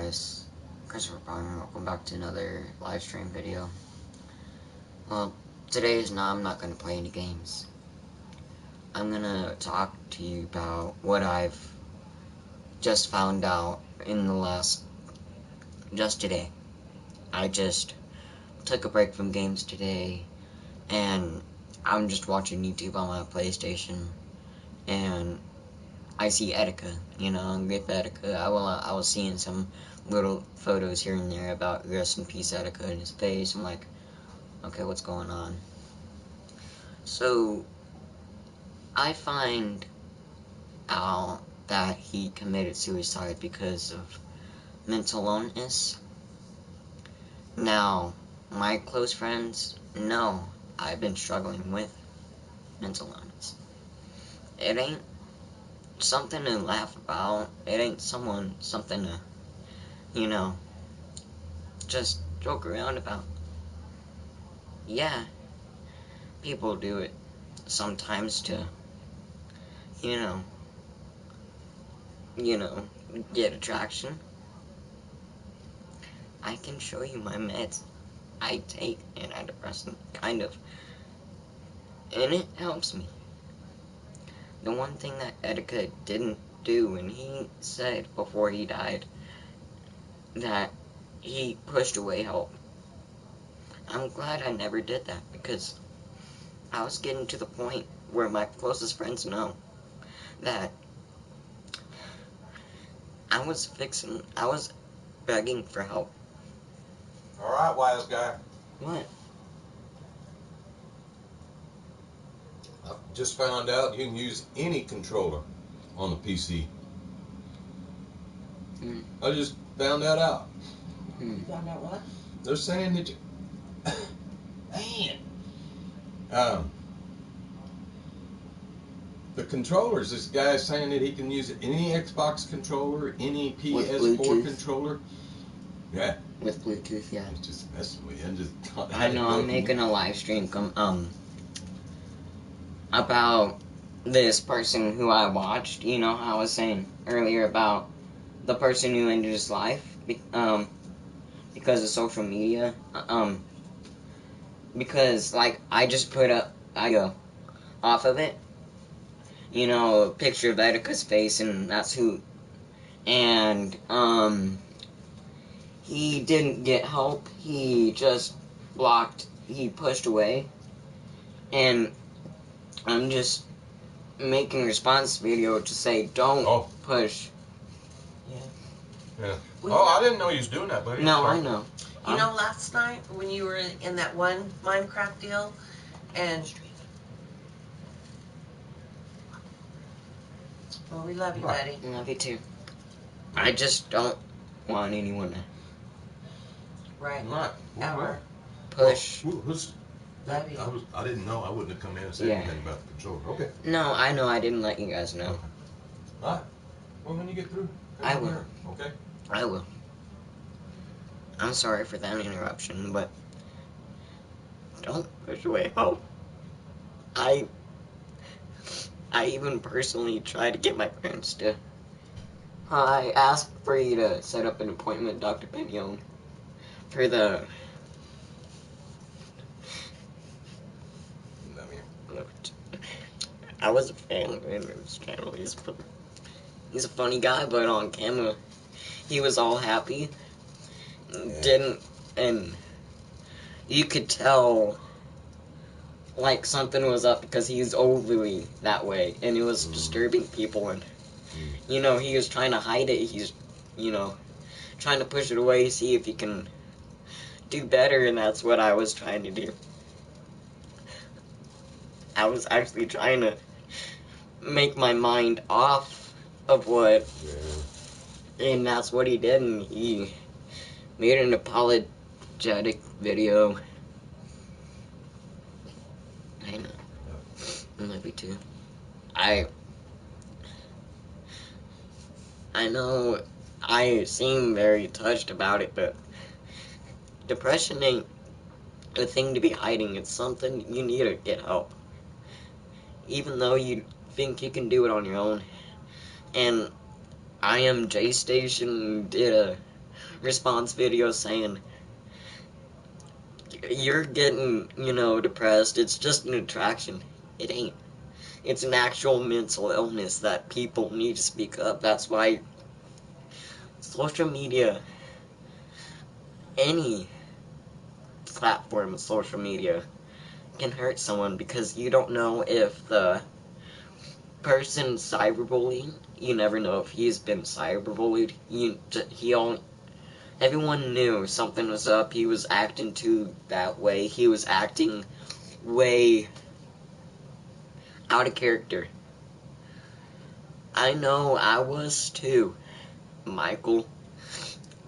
guys, Christopher Brown. Welcome back to another live stream video. Well, I'm not going to play any games. I'm going to talk to you about what I've just found out in just today. I just took a break from games today, and I'm just watching YouTube on my PlayStation, and I see Ettica, and with Ettica, I was seeing some little photos here and there about rest in peace Ettica in his face. I'm like, okay, what's going on? So, I find out that he committed suicide because of mental illness. Now, my close friends know I've been struggling with mental illness. It ain't something to laugh about. It ain't something to, just joke around about. Yeah, people do it sometimes to, get attraction. I can show you my meds. I take antidepressant, kind of, and it helps me. The one thing that Ettica didn't do, and he said before he died, that he pushed away help. I'm glad I never did that, because I was getting to the point where my closest friends know that I was begging for help. Alright, wise guy. What? I just found out you can use any controller on the PC. I just found that out. Found out what? They're saying that you... Man. The controllers, this guy's saying that he can use any Xbox controller, any PS4 controller. Yeah. With Bluetooth, yeah. It's just messing with you. I know, I'm making a live stream about this person who I watched. You know how I was saying earlier about the person who ended his life because of social media. Because, like, I just put up, off of it, a picture of Ettica's face, and that's who, and, he didn't get help. He just he pushed away, and I'm just making a response video to say, don't push. Yeah. I didn't know he was doing that, buddy. No, I know. You know, last night when you were in that one Minecraft deal, and well, we love you, buddy. I love you too. I just don't want anyone to Ever. push. Love you. I didn't know. I wouldn't have come in and said anything about the controller. Okay. No, I know. I didn't let you guys know. Okay. All right. Well, when you get through, I will. Here. Okay. I will. I'm sorry for that interruption, but don't push away help. I even personally tried to get my parents to. I asked for you to set up an appointment with Dr. Pignon for the. I was a fan of his channel. He's a funny guy, but on camera, he was all happy. And you could tell, like, something was up because he's overly that way, and it was disturbing people, and, he was trying to hide it. He's, trying to push it away, see if he can do better, and that's what I was trying to do. I was actually trying to make my mind off of what, and that's what he did, and he made an apologetic video. I know. I love you too. I know I seem very touched about it, but depression ain't a thing to be hiding. It's something you need to get help. Even though you think you can do it on your own. And I am J Station did a response video saying, you're getting, depressed. It's just an attraction. It ain't. It's an actual mental illness that people need to speak up. That's why social media, any platform of social media, can hurt someone because you don't know if the person cyberbullying, you never know if he's been cyberbullied. Everyone knew something was up. He was acting too that way. He was acting way out of character. I know I was too. Michael,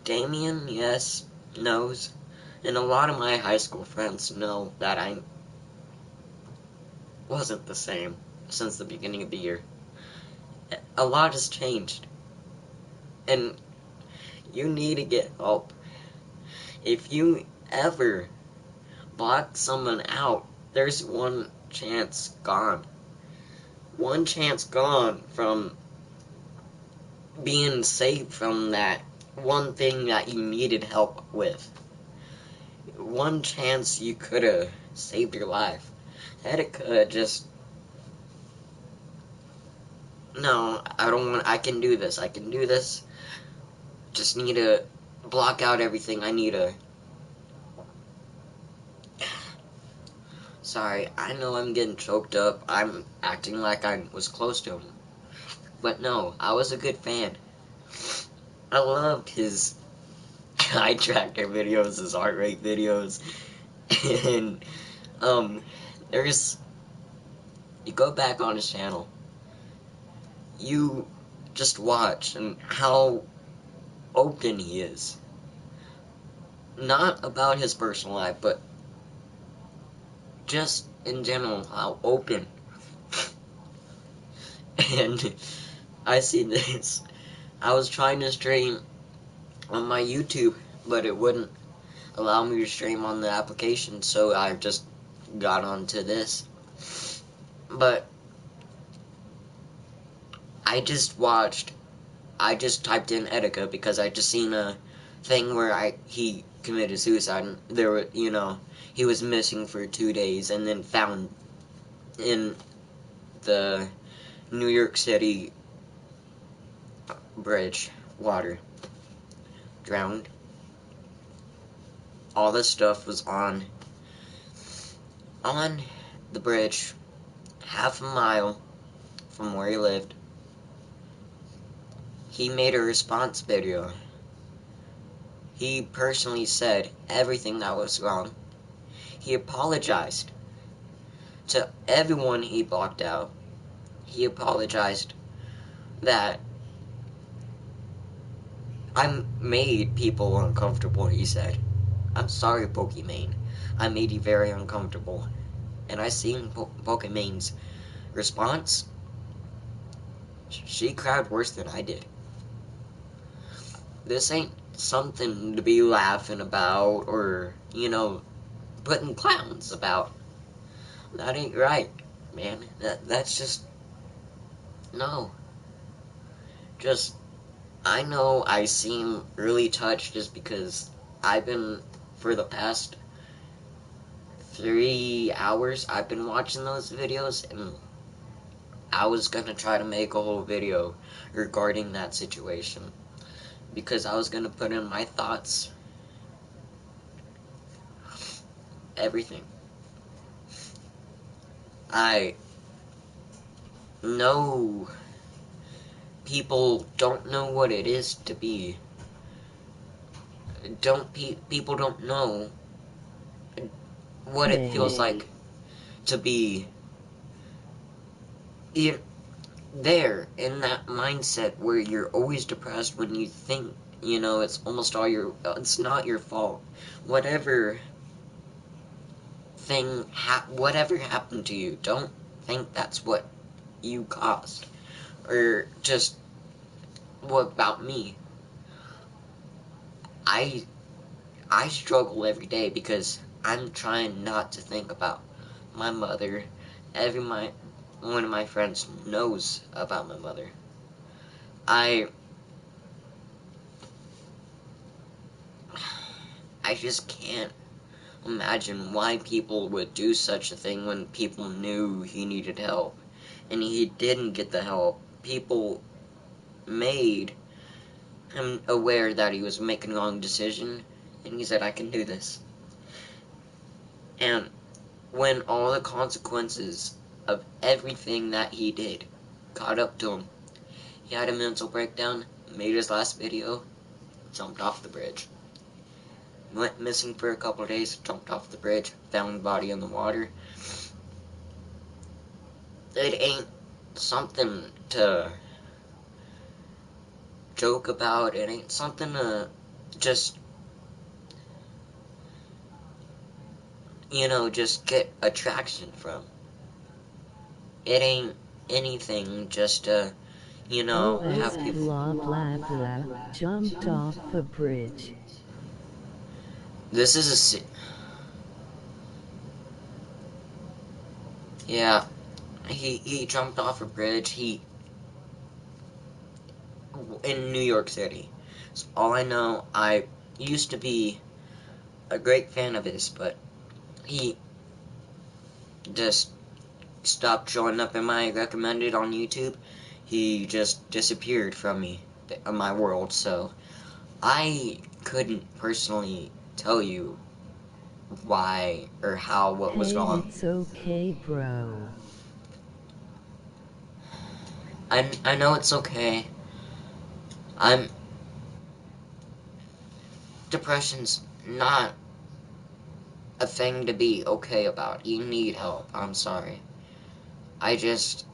Damien, yes, knows. And a lot of my high school friends know that I wasn't the same since the beginning of the year. A lot has changed. And you need to get help. If you ever block someone out, there's one chance gone. One chance gone from being saved from that one thing that you needed help with. One chance you could have saved your life. Ettica just... No, I can do this. I can do this. Just need to block out everything. I need to... Sorry, I know I'm getting choked up. I'm acting like I was close to him. But no, I was a good fan. I loved his eye tracker videos, his heart rate videos. And, you go back on his channel. You just watch and how open he is. Not about his personal life, but just in general, how open. And I see this. I was trying to stream on my YouTube, but it wouldn't allow me to stream on the application, so I just got onto this. But I just typed in Ettica because I just seen a thing where he committed suicide, and there were, he was missing for 2 days and then found in the New York City bridge, water, drowned. All this stuff was on the bridge, half a mile from where he lived. He made a response video. He personally said everything that was wrong. He apologized to everyone he blocked out. He apologized that I made people uncomfortable, he said. I'm sorry, Pokimane. I made you very uncomfortable. And I seen Pokimane's response. She cried worse than I did. This ain't something to be laughing about or, putting clowns about. That ain't right, man. That's just... No. Just... I know I seem really touched just because I've been, for the past 3 hours, I've been watching those videos, and I was gonna try to make a whole video regarding that situation. Because I was gonna put in my thoughts. Everything. I know people don't know what it is to be. People don't know what it feels like to be there in that mindset where you're always depressed when you think, it's almost it's not your fault. Whatever happened to you, don't think that's what you caused. Or just, what about me? I struggle every day because I'm trying not to think about my mother. One of my friends knows about my mother. I just can't imagine why people would do such a thing when people knew he needed help. And he didn't get the help. People made him aware that he was making a wrong decision, and he said, I can do this. And when all the consequences of everything that he did caught up to him, he had a mental breakdown, made his last video, jumped off the bridge. Went missing for a couple of days, jumped off the bridge, found the body in the water. It ain't something to joke about. It ain't something to just, just get attraction from. It ain't anything just to, have people. Blah blah blah. Jumped off a bridge. This is yeah, he jumped off a bridge, in New York City. So all I know, I used to be a great fan of his, but he just stopped showing up in my recommended on YouTube. He just disappeared from my world, so I couldn't personally tell you why or how, what was wrong. It's okay, bro. I know it's okay. Depression's not a thing to be okay about. You need help. I'm sorry. I just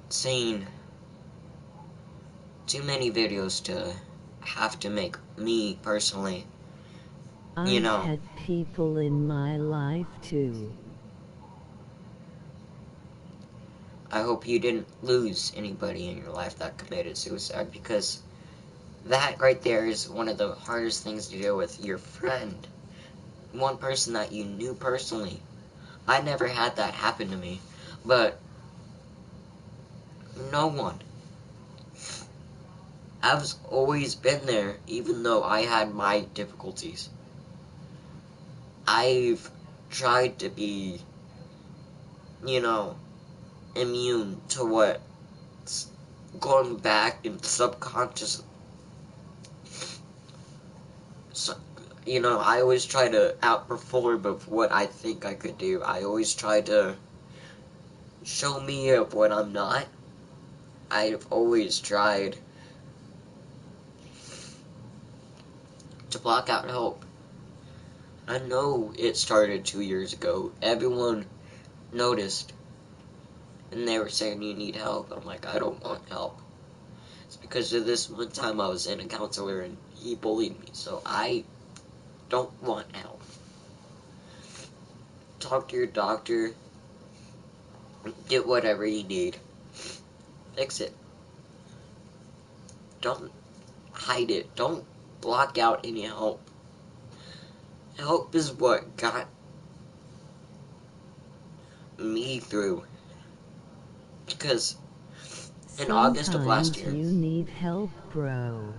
seen too many videos to have to make me personally, I've had people in my life too. I hope you didn't lose anybody in your life that committed suicide, because that right there is one of the hardest things to deal with. Your friend, one person that you knew personally. I never had that happen to me, but no one. I've always been there, even though I had my difficulties. I've tried to be, immune to what's going back in subconscious. So, I always try to outperform of what I think I could do. I always try to show me of what I'm not. I've always tried to block out hope. I know it started 2 years ago. Everyone noticed, and they were saying you need help. I'm like, I don't want help. It's because of this one time I was in a counselor and he bullied me, so I don't want help. Talk to your doctor. Get whatever you need. Fix it. Don't hide it. Don't block out any help. Help is what got me through. Because in August of last year, you need help, bro.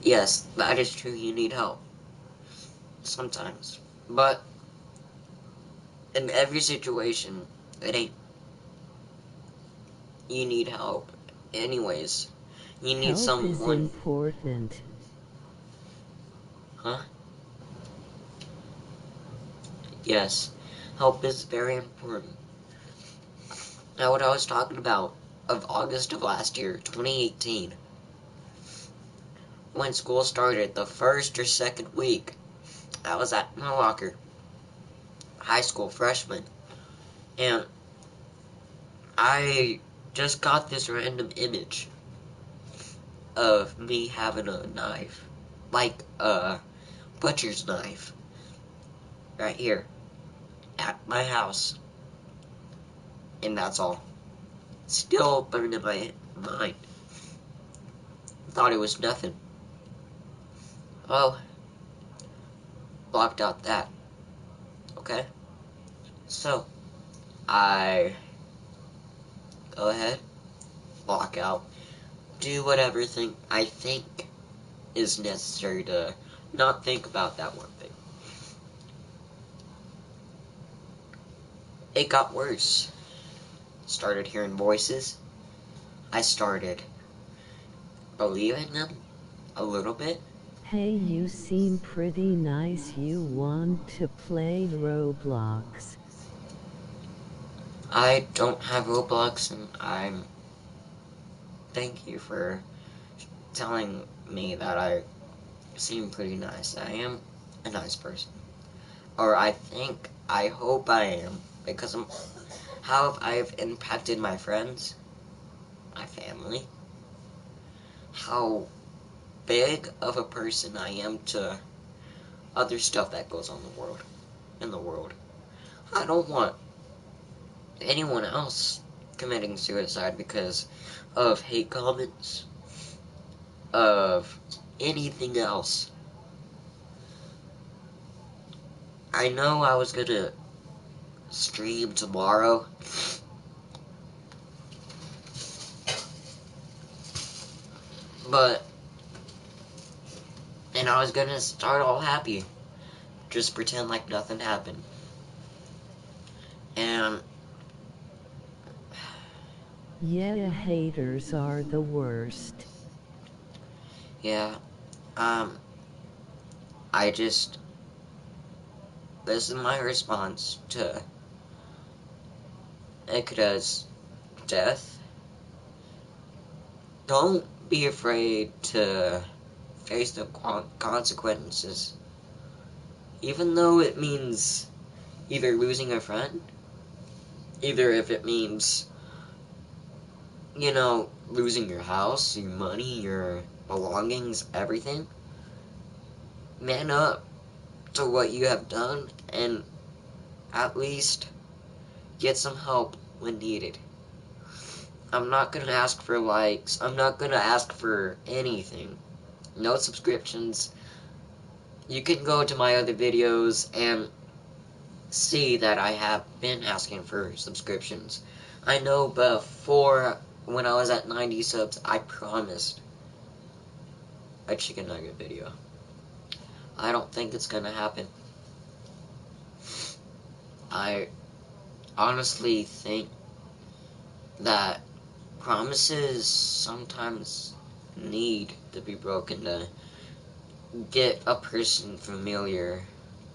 Yes, that is true. You need help. Sometimes. But in every situation, it ain't. You need help. Anyways, you need help someone. Is important. Huh? Yes, help is very important. Now, what I was talking about of August of last year, 2018, when school started, the first or second week, I was at my locker, high school freshman, and I just got this random image of me having a knife, like a butcher's knife, right here, at my house, and that's all. Still burned in my mind. Thought it was nothing. Oh, blocked out that. Okay? So, I go ahead, block out do whatever I think is necessary to not think about that one thing. It got worse. Started hearing voices. I started believing them a little bit. Hey, you seem pretty nice. You want to play Roblox? I don't have Roblox, and thank you for telling me that I seem pretty nice. I am a nice person. Or I hope I am, because how I've impacted my friends, my family, how big of a person I am to other stuff that goes on in the world. I don't want anyone else committing suicide because of hate comments, of anything else. I know I was gonna stream tomorrow, and I was gonna start all happy, just pretend like nothing happened. And yeah, haters are the worst. yeah, this is my response to Ettica's death. Don't be afraid to face the consequences, even though it means either losing a friend, either if it means, losing your house, your money, your belongings, everything. Man up to what you have done and at least get some help when needed. I'm not gonna ask for likes. I'm not gonna ask for anything. No subscriptions. You can go to my other videos and see that I have been asking for subscriptions. I know before, when I was at 90 subs, I promised a chicken nugget video. I don't think it's gonna happen. I honestly think that promises sometimes need to be broken to get a person familiar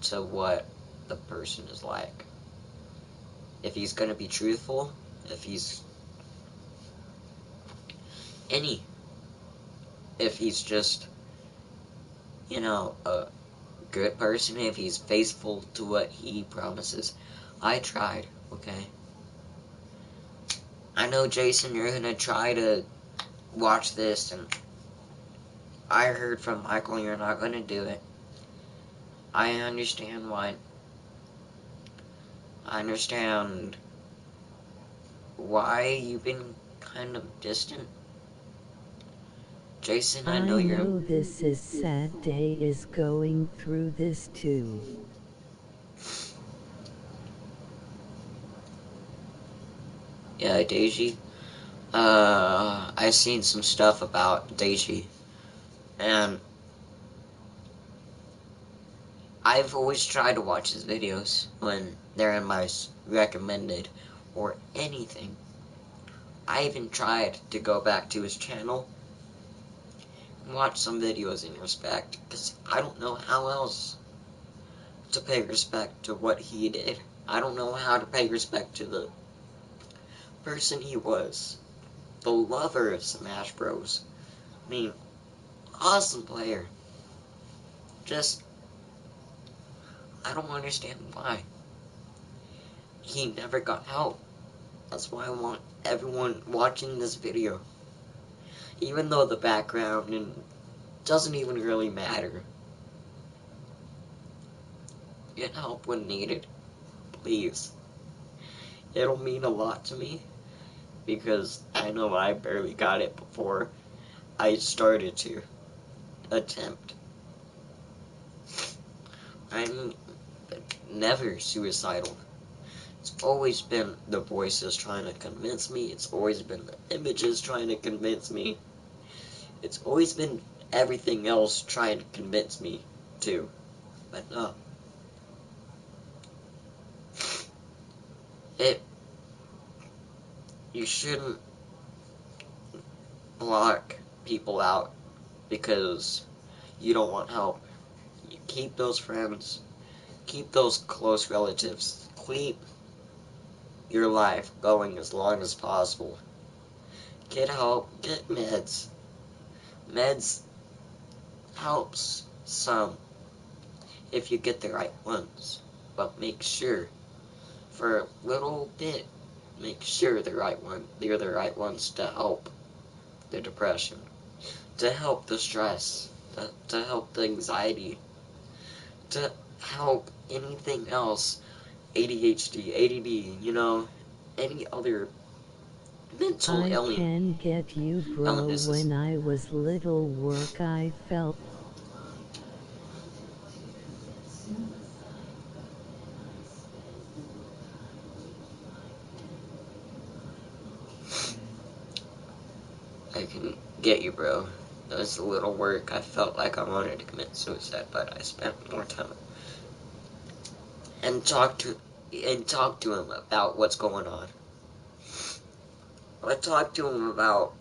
to what the person is like. If he's gonna be truthful, if he's any, if he's just, a good person, if he's faithful to what he promises. I tried, okay? I know, Jason, you're gonna try to watch this, and I heard from Michael you're not gonna do it. I understand why. I understand why you've been kind of distant. Jason, I know you're... this is sad. Day is going through this too. Yeah, Daisy. I seen some stuff about Daisy, and I've always tried to watch his videos when they're in my recommended or anything. I even tried to go back to his channel and watch some videos in respect, because I don't know how else to pay respect to what he did. I don't know how to pay respect to the person he was. The lover of Smash Bros. I mean, awesome player. Just, I don't understand why. He never got help. That's why I want everyone watching this video, even though the background and doesn't even really matter, get help when needed, please. It'll mean a lot to me, because I know I barely got it before I started to attempt. I'm never suicidal. It's always been the voices trying to convince me. It's always been the images trying to convince me. It's always been everything else trying to convince me to. But no. You shouldn't block people out because you don't want help. You keep those friends, keep those close relatives, keep your life going as long as possible. Get help, get meds. Meds helps some if you get the right ones, but make sure for a little bit, make sure they're the right ones to help the depression, to help the stress, to help the anxiety, to help anything else, ADHD, ADD, any other mental I can get you, bro. illnesses. When I was little work, I felt I can get you, bro. It was a little work. I felt like I wanted to commit suicide, but I spent more time and talk to him about what's going on. I talk to him about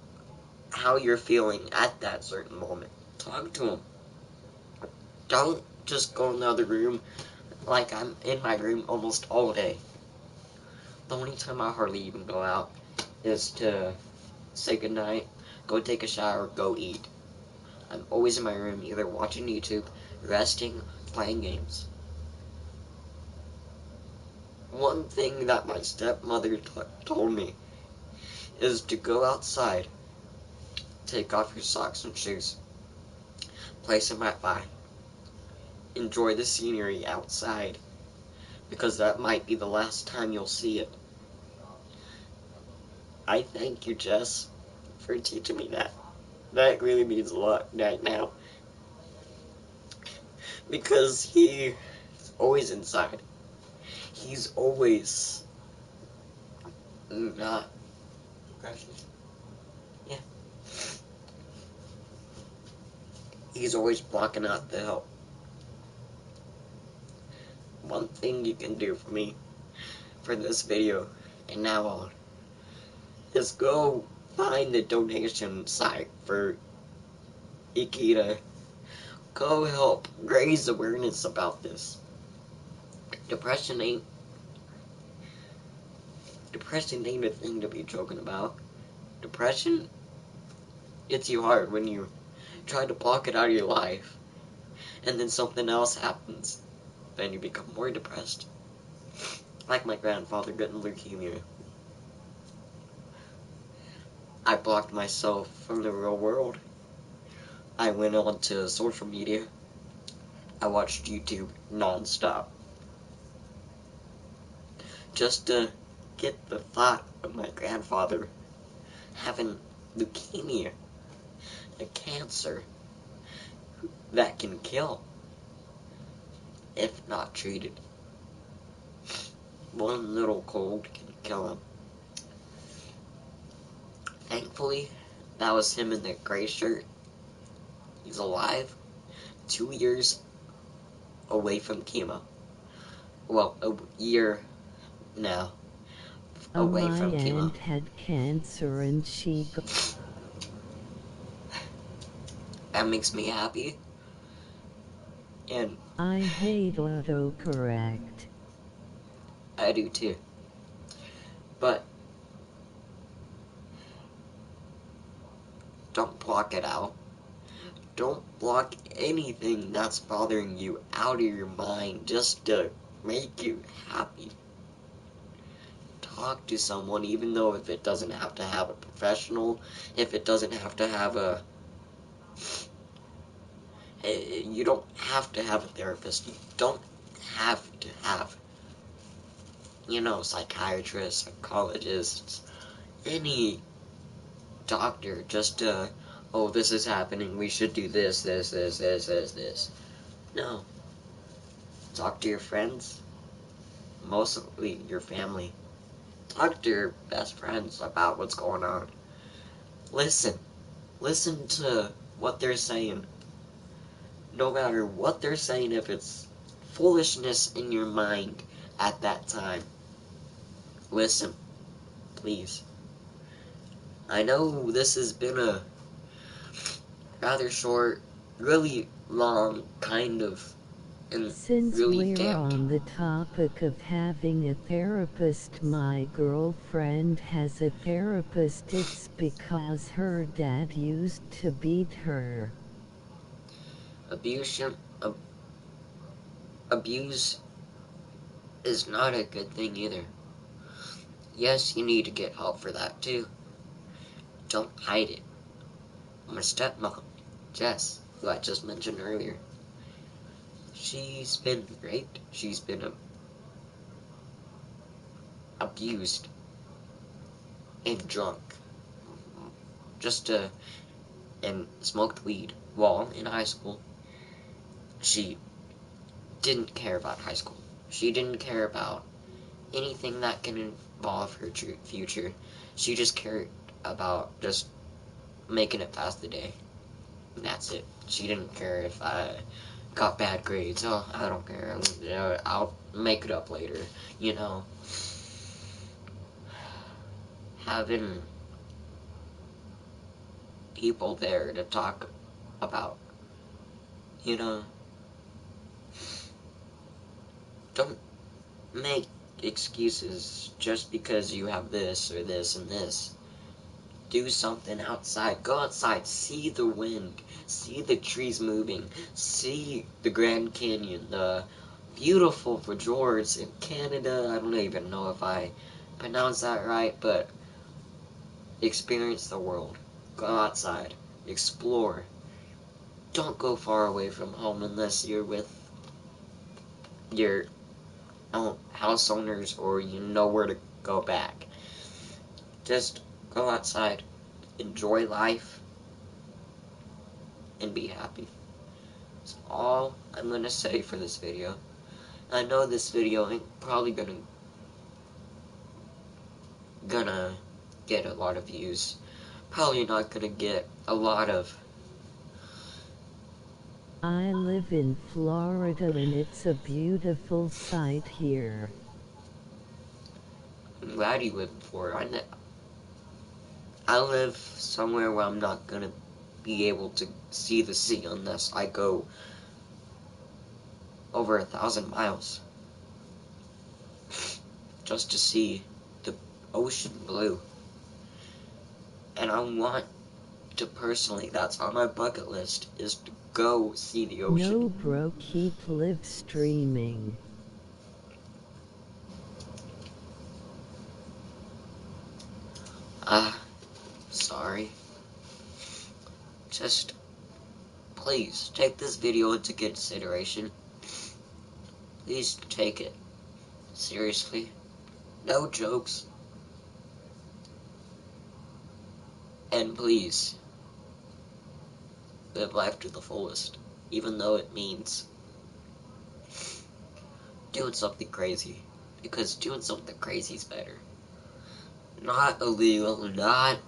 how you're feeling at that certain moment. Talk to him. Don't just go in the other room like I'm in my room almost all day. The only time I hardly even go out is to say goodnight, go take a shower, go eat. I'm always in my room either watching YouTube, resting, playing games. One thing that my stepmother told me is to go outside, take off your socks and shoes, play some Wi-Fi, enjoy the scenery outside, because that might be the last time you'll see it. I thank you, Jess, for teaching me that. That really means a lot right now. Because he's always inside. He's always not. Yeah. He's always blocking out the help. One thing you can do for me, for this video, and now on, is go find the donation site for Ettica. Go help raise awareness about this. Depression ain't a thing to be joking about. Depression hits you hard when you try to block it out of your life, and then something else happens. Then you become more depressed. Like my grandfather getting leukemia. I blocked myself from the real world. I went on to social media. I watched YouTube non-stop. Just to get the thought of my grandfather having leukemia, a cancer that can kill if not treated. One little cold can kill him. Thankfully, that was him in the gray shirt. He's alive, 2 years away from chemo. Well, a year now away my from chemo. aunt had cancer and she That makes me happy. And I hate autocorrect. I do too. But don't block it out. Don't block anything that's bothering you out of your mind just to make you happy. Talk to someone, even though if it doesn't have to have a professional, if it doesn't have to have you don't have to have a therapist. You don't have to have, psychiatrists, psychologists, any doctor just to, oh, this is happening, we should do this. No. Talk to your friends, mostly your family. Talk to your best friends about what's going on. Listen. Listen to what they're saying. No matter what they're saying, if it's foolishness in your mind at that time, listen, please. I know this has been a rather short, really long, kind of, and Since really we're damned. on the topic of having a therapist, my girlfriend has a therapist. It's because her dad used to beat her. Abuse, abuse is not a good thing either. Yes, you need to get help for that too. Don't hide it. My stepmom, Jess, who I just mentioned earlier, she's been raped. She's been abused and drunk. Just and smoked weed while in high school. She didn't care about high school. She didn't care about anything that can involve her future. She just cared about just making it past the day. And that's it. She didn't care if I got bad grades. Oh, I don't care. I'll make it up later. You know, having people there to talk about, you know, don't make excuses just because you have this or this and this. Do something outside. Go outside. See the wind. See the trees moving. See the Grand Canyon. The beautiful fjords in Canada. I don't even know if I pronounced that right, but experience the world. Go outside. Explore. Don't go far away from home unless you're with your house owners or you know where to go back. Just go outside. Enjoy life. And be happy. That's all I'm gonna say for this video. I know this video ain't probably gonna get a lot of views. Probably not gonna get a lot of. I live in Florida and it's a beautiful sight here. I'm glad you live in Florida. I live somewhere where I'm not gonna be able to see the sea unless I go over 1,000 miles just to see the ocean blue. And I want to personally, that's on my bucket list, is to go see the ocean. No, bro, keep live streaming. Sorry. Just, please, take this video into consideration. Please take it seriously. No jokes. And please, live life to the fullest, even though it means doing something crazy. Because doing something crazy is better. Not illegal, not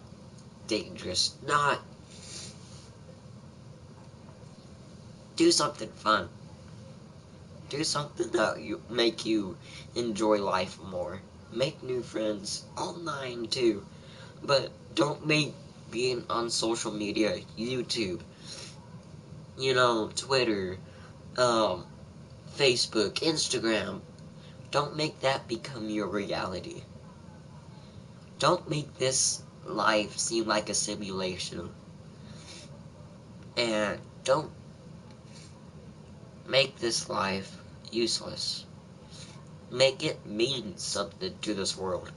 dangerous, not... Do something fun. Do something that make you enjoy life more. Make new friends, online too. But don't make being on social media, YouTube, you know, Twitter, Facebook, Instagram, don't make that become your reality. Don't make this life seem like a simulation. And don't make this life useless. Make it mean something to this world.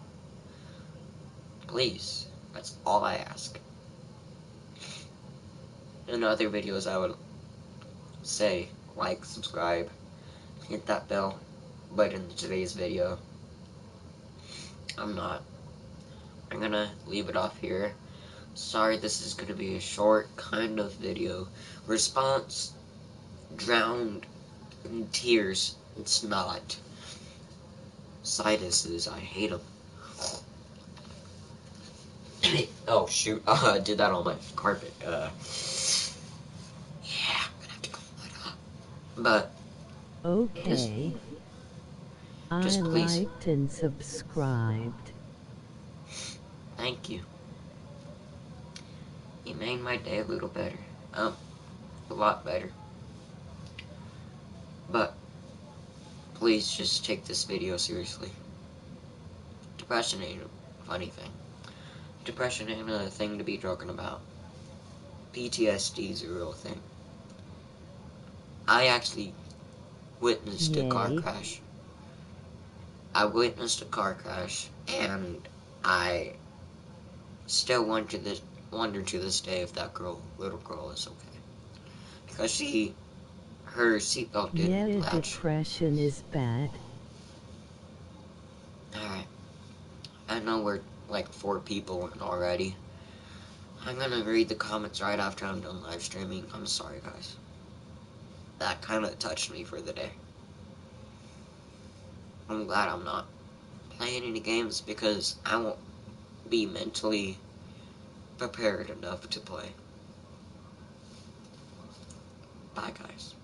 Please, that's all I ask. In other videos I would say, like, subscribe, hit that bell, but in today's video, I'm not. I'm gonna leave it off here. Sorry, this is gonna be a short kind of video. Response drowned in tears. It's not. Sinuses, I hate them. Oh shoot, I did that on my carpet. Yeah, I'm gonna have to clean that up. But Okay. I just please, liked and subscribed. thank you. You made my day a little better. A lot better. But please just take this video seriously. Depression ain't a funny thing. Depression ain't a thing to be joking about. PTSD is a real thing. I actually witnessed a car Yay. crash. I witnessed a car crash, and I still wonder to this day if that little girl is okay. Because her seatbelt didn't Yeah, latch. depression is bad. Alright, I know we're like 4 people in already. I'm gonna read the comments right after I'm done live streaming. I'm sorry, guys. That kinda touched me for the day. I'm glad I'm not playing any games because I won't be mentally prepared enough to play. Bye, guys.